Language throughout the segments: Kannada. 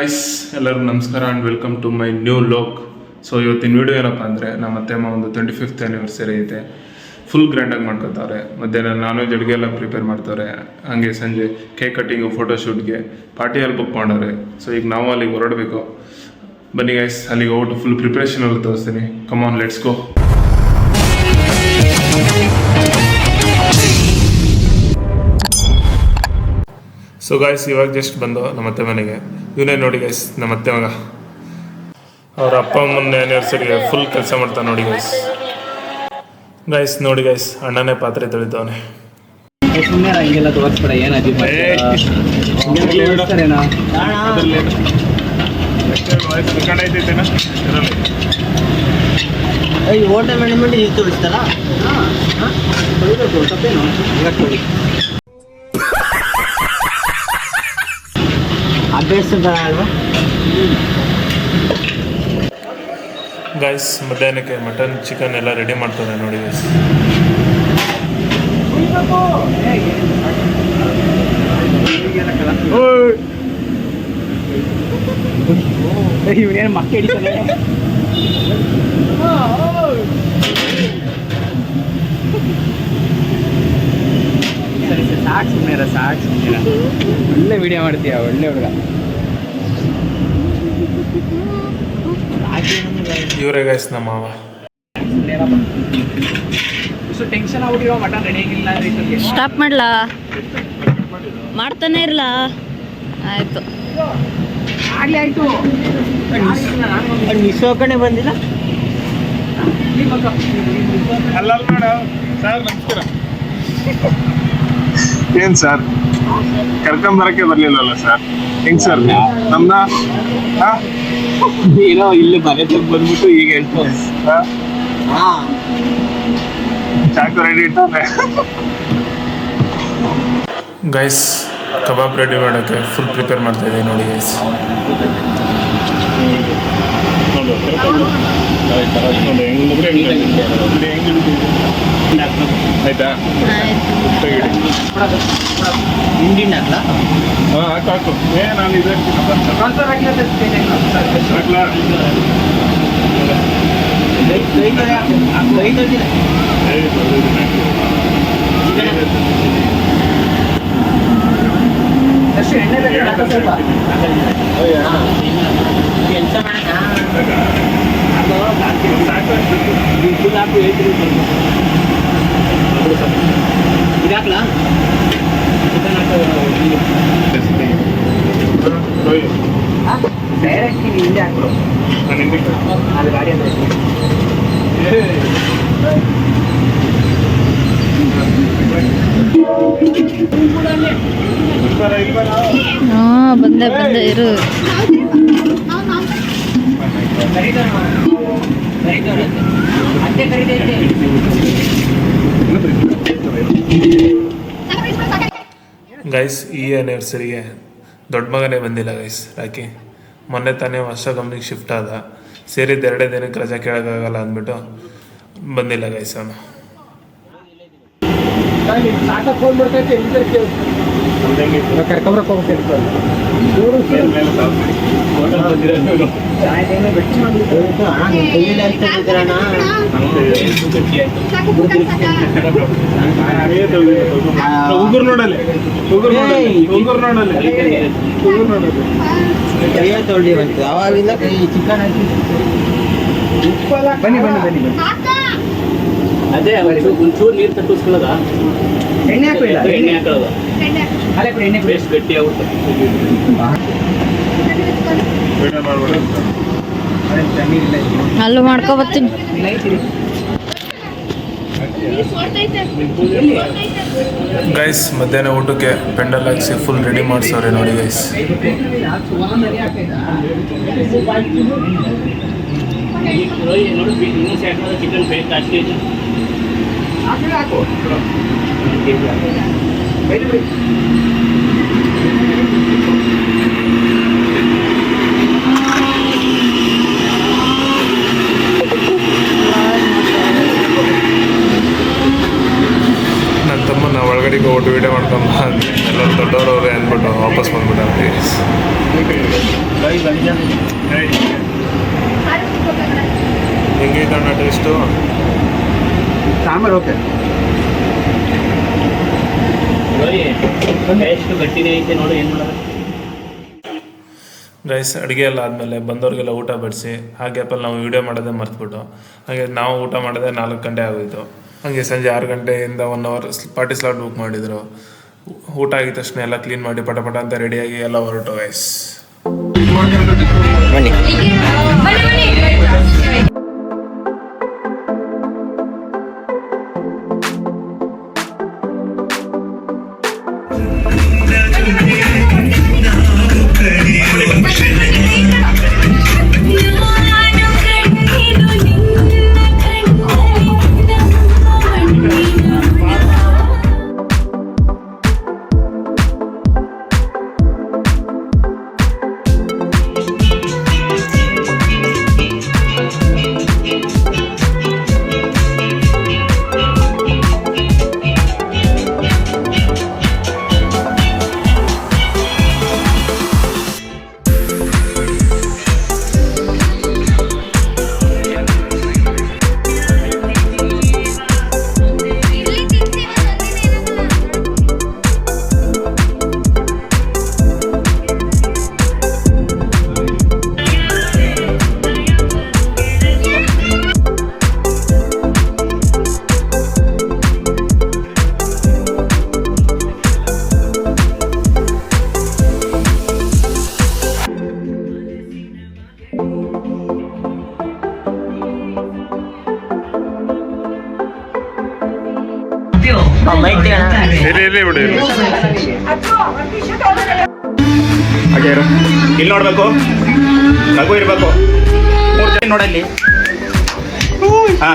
ಗಾಯ್ಸ್, ಎಲ್ಲರಿಗೂ ನಮಸ್ಕಾರ and welcome to my new vlog. So ಇವತ್ತಿನ ವೀಡಿಯೋ ಏನಪ್ಪ ಅಂದರೆ, ನಮ್ಮ ಅತ್ತೆಮ್ಮ ಒಂದು 25th ಆ್ಯನಿವರ್ಸರಿ ಐತೆ. ಫುಲ್ ಗ್ರ್ಯಾಂಡಾಗಿ ಮಾಡ್ಕೊತಾವ್ರೆ. ಮಧ್ಯಾಹ್ನ ನಾನ್ ವೆಜ್ ಅಡುಗೆ ಎಲ್ಲ ಪ್ರಿಪೇರ್ ಮಾಡ್ತಾರೆ. ಹಾಗೆ ಸಂಜೆ ಕೇಕ್ ಕಟ್ಟಿಂಗು, ಫೋಟೋಶೂಟ್ಗೆ ಪಾರ್ಟಿ ಅಲ್ಲಿ ಬುಕ್ ಮಾಡವ್ರೆ. ಸೊ ಈಗ ನಾವು ಅಲ್ಲಿಗೆ ಹೊರಡಬೇಕು. ಬನ್ನಿ ಗೈಸ್, ಅಲ್ಲಿಗೆ ಹೋಗ್ಬಿಟ್ಟು ಫುಲ್ ಪ್ರಿಪ್ರೇಷನ್ ಎಲ್ಲ ತೋರಿಸ್ತೀನಿ. Come on, let's go. So guys, ಇವಾಗ ಜಸ್ಟ್ ಬಂದು ನಮ್ಮ ಅತ್ತೆ ಮನೆಗೆ. ಇವನೇ ನೋಡಿ ಗೈಸ್, ನಮ್ಮ ಅತ್ತೆ ಮಗ. ಅವ್ರ ಅಪ್ಪ ಅಮ್ಮನ ಆ್ಯನಿವರ್ಸರಿಗೆ ಫುಲ್ ಕೆಲಸ ಮಾಡ್ತಾನೆ ನೋಡಿ ಗೈಸ್. ನೋಡಿ ಗೈಸ್, ಅಣ್ಣನೇ ಪಾತ್ರೆ ತೊಳಿತವನೆ. ಹೋಟೆಲ್ ಮ್ಯಾನೇಜ್ಮೆಂಟ್ ನೀವು ತೋರಿಸ್ತಾರ ತಪ್ಪೇನು ಅಭ್ಯಾಸ ಅಲ್ವಾ ಗೈಸ್? ಮಧ್ಯಾಹ್ನಕ್ಕೆ ಮಟನ್ ಚಿಕನ್ ಎಲ್ಲ ರೆಡಿ ಮಾಡ್ತಾರೆ ನೋಡಿ ಗೈಸ್. ಇವನೇನು ಮಕ್ಕ ಹಿಡಿತಾನೆ. ಸಾಕು ಸುಮ್ಮನೆ ಒಳ್ಳೆ ವಿಡಿಯೋ ಮಾಡ್ತೀಯ, ಒಳ್ಳೆ ಹುಡುಗ. ಇವರೇ ಗೈಸ್ ನಮ್ಮ ಮಾವ. ಟೆನ್ಷನ್ ಆಗ್ಬಿಟ್ಟಿರೋ ಮಟನ್ ರೆಡಿ ಆಗಿಲ್ಲ. ಸ್ಟಾಪ್ ಮಾಡ್ಲಾ? ಮಾಡ್ತಾನೆ ಇರಲ್ಲ. ಆಯ್ತು, ಆಗ್ಲಿ ಆಯ್ತು. ನಿಸೋಕಣೆ ಬಂದಿಲ್ಲ. ಅಲ್ಲ ಸರ್, ನಮಸ್ಕಾರ. ಏನ್ ಸರ್, ಕರ್ಕೊಂಬರಕ್ಕೆ ಬರ್ಲಿಲ್ಲಲ್ಲ ಸರ್? ಹೆಂಗ್ ಸರ್ ನಮ್ನ ಏನೋ ಇಲ್ಲಿ ಮನೆ ತಗ ಬಂದ್ಬಿಟ್ಟು ಈಗ ಹೇಳ್ತು. ಚಾಕು ರೆಡಿ ಇಟ್ಟಾನೆ. ಗೈಸ್, ಕಬಾಬ್ ರೆಡಿ ಮಾಡೋಕ್ಕೆ ಫುಲ್ ಪ್ರಿಪೇರ್ ಮಾಡ್ತಾ ಇದ್ದೀವಿ ನೋಡಿ ಗೈಸ್. ಆಯ್ತಾ? ಹಿಂಡಿನ ಹಾಕ್ಲಾ? ಹಾಕು. ನಾನು ಇದು ಇದಾಕ್ಲಾ? ಡೈರೆಕ್ಟ್ ಹಿಂದೆ ಹಾಕ್ಬಿಡು. ಅದು ಗಾಡಿ ಅಂದ್ರೆ ಬಂದೆ ಇರು. ಗೈಸ್, ಈ ಆ್ಯನಿವರ್ಸರಿಗೆ ದೊಡ್ಡ ಮಗನೇ ಬಂದಿಲ್ಲ ಗೈಸ್. ರಾಕಿ ಮೊನ್ನೆ ತಾನೇ ವರ್ಷ ಗಮನಿಗೆ ಶಿಫ್ಟ್ ಆದ. ಸೇರಿದ್ದು 2 ದಿನಕ್ಕೆ ರಜೆ ಕೇಳೋಕ್ಕಾಗಲ್ಲ ಅಂದ್ಬಿಟ್ಟು ಬಂದಿಲ್ಲ ಗೈಸ್ ಅವನು. ಕರ್ಕೊಂಬರಕ್ಕೆ ಹೋಗ್ಬೇಕು. ಉಗುರು ನೋಡಲಿ. ತೊಳ್ಳಿ ಬಂತು ಅವಾಗಿಂದ ಚಿಕನ್ ಹಾಕಿ. ಬನ್ನಿ ಅದೇ ಒಂಚೂರು ನೀರು ತಟ್ಟಿಸ್ಕೊಳ್ಳೋದ? ಎಣ್ಣೆ ಹಾಕೋಲ್ಲ, ಎಣ್ಣೆ ಹಾಕೋದು. ಎಣ್ಣೆ ಬೇಸ್ ಗಟ್ಟಿ ಆಗುತ್ತೆ. ಅಲ್ಲೂ ಮಾಡ್ಕೊ ಬರ್ತೀನಿ. ಗೈಸ್, ಮಧ್ಯಾಹ್ನ ಊಟಕ್ಕೆ ಪೆಂಡಲ್ ಹಾಕ್ಸಿ ಫುಲ್ ರೆಡಿ ಮಾಡಿಸೋರೆ ನೋಡಿ ಗೈಸ್. ಚಿಕನ್ ಪೇಸ್ಟ್ ಹಾಕಿ ನನ್ನ ತಮ್ಮನ ಒಳಗಡೆಗೆ ಕೊಟ್ಟು ವೀಡಿಯೋ ಮಾಡ್ಕೊಂಡು ಎಲ್ಲರೂ ದೊಡ್ಡವ್ರವ್ರೆ ಅಂದ್ಬಿಟ್ಟು ವಾಪಸ್ ಬಂದ್ಬಿಟ್ಟಾಗ್ತಿ. ಹೆಂಗೈತೆ ಅಣ್ಣ ಟೇಸ್ಟು? ಸಾಂಬಾರು ಓಕೆ. ಎಷ್ಟು ಗಟ್ಟಿನೇ ಐತೆ ನೋಡಿ, ಏನು ಮಾಡೋದು. ರೈಸ್ ಅಡುಗೆ ಎಲ್ಲ ಆದಮೇಲೆ ಬಂದವ್ರಿಗೆಲ್ಲ ಊಟ ಬಡಿಸಿ ಆ ಗ್ಯಾಪಲ್ಲಿ ನಾವು ವೀಡಿಯೋ ಮಾಡೋದೇ ಮರ್ತ್ಬಿಟ್ಟು ಹಾಗೆ ನಾವು ಊಟ ಮಾಡೋದೇ 4 ಗಂಟೆ ಆಗೋಯಿತು. ಹಾಗೆ ಸಂಜೆ 6 ಗಂಟೆಯಿಂದ 1 ಅವರ್ ಪಾರ್ಟಿ ಸ್ಲಾಟ್ ಬುಕ್ ಮಾಡಿದರು. ಊಟ ಆಗಿದ ತಕ್ಷಣ ಎಲ್ಲ ಕ್ಲೀನ್ ಮಾಡಿ ಪಟ ಅಂತ ರೆಡಿಯಾಗಿ ಎಲ್ಲ ಹೊರಟು ಗೈಸ್. ಬಿಡಿ ಇಲ್ಲಿ ನೋಡ್ಬೇಕು, ನಗು ಇರ್ಬೇಕು. 3 ಜನ ನೋಡಲ್ಲಿ. ಹಾ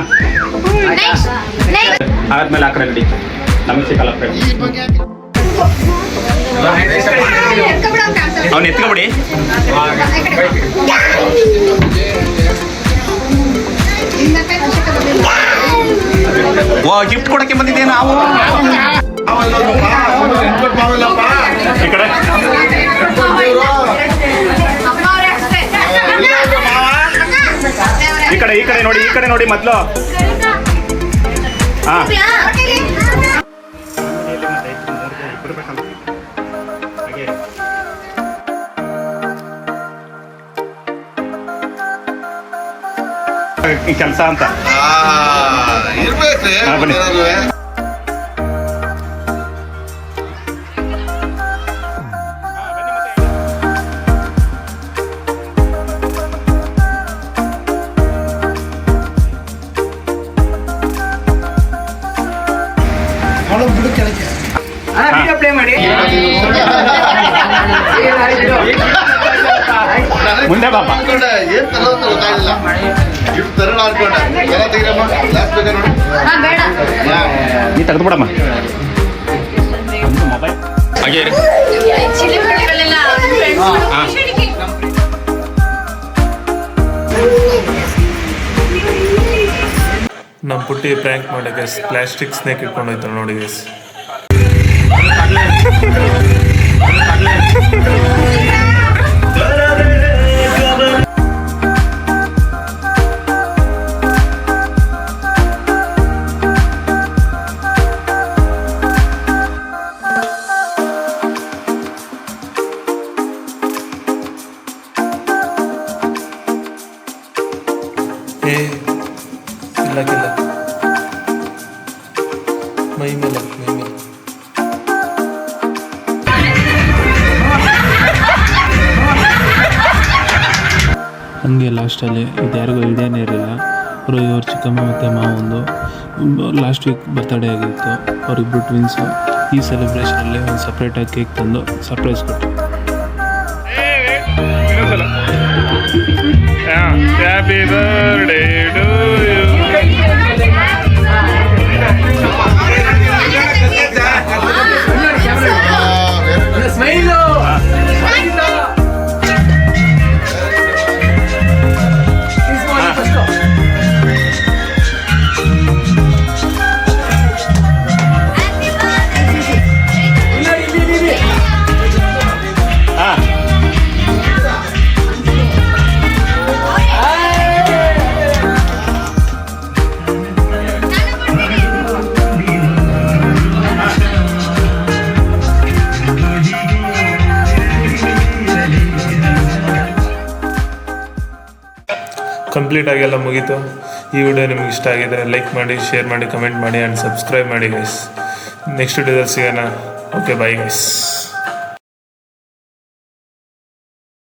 ಆದ್ಮೇಲೆ ಆ ಕಡೆ ನಡಿ, ನಮಗೆ ಸಿಕ್ಕಲ್ಲ. ಅವ್ನು ಎತ್ಕೊಬಿಡಿ. ಓ ಗಿಫ್ಟ್ ಕೊಡಕ್ಕೆ ಬಂದಿದ್ದೆ ನಾವು. ಈ ಕಡೆ ಈ ಕಡೆ ನೋಡಿ, ಈ ಕಡೆ ನೋಡಿ ಮೊದಲು. ಹಾ ಈ ಕೆಲಸ ಅಂತ ಬನ್ನಿ. ಮುಂದೆ ಬಾಬಾ ನೀ ತೆಗೆದು ಬಿಡಮ್ಮ. ಹಾಗೆ ನಮ್ಮ ಪುಟ್ಟಿ ಪ್ರ್ಯಾಂಕ್ ಮಾಡಿ ಗೈಸ್ ಪ್ಲಾಸ್ಟಿಕ್ ಸ್ನೇಕ್ ಇಟ್ಕೊಂಡು ಹೋಯ್ತಾಳೆ ನೋಡಿ ಗೈಸ್. ಇಲ್ಲ ಮೈ ಮೇಲೆ ಹಂಗೆ ಲಾಸ್ಟಲ್ಲಿ ಇದು ಯಾರಿಗೂ ಐಡಿಯಾನೇ ಇರಲಿಲ್ಲ. ಇವ್ರ ಚಿಕ್ಕಮ್ಮ ಮತ್ತು ಮಾವೊಂದು ಲಾಸ್ಟ್ ವೀಕ್ ಬರ್ತಡೇ ಆಗಿತ್ತು. ಅವರಿಬ್ಬರು ಟ್ವಿನ್ಸು. ಈ ಸೆಲೆಬ್ರೇಷನಲ್ಲಿ ಒಂದು ಸಪ್ರೇಟಾಗಿ ಕೇಕ್ ತಂದು ಸರ್ಪ್ರೈಸ್ ಕೊಟ್ಟು happy birthday to you. Complete ಆಗೆಲ್ಲ ಮುಗೀತು. ಈ ವಿಡಿಯೋ ನಿಮ್ಗೆ ಇಷ್ಟ ಆಗಿದೆ ಲೈಕ್ ಮಾಡಿ, ಶೇರ್ ಮಾಡಿ, ಕಮೆಂಟ್ ಮಾಡಿ ಆ್ಯಂಡ್ ಸಬ್ಸ್ಕ್ರೈಬ್ ಮಾಡಿ ಗೈಸ್. ನೆಕ್ಸ್ಟ್ ವಿಡಿಯೋದಲ್ಲಿ ಸಿಗೋಣ. Okay, bye guys.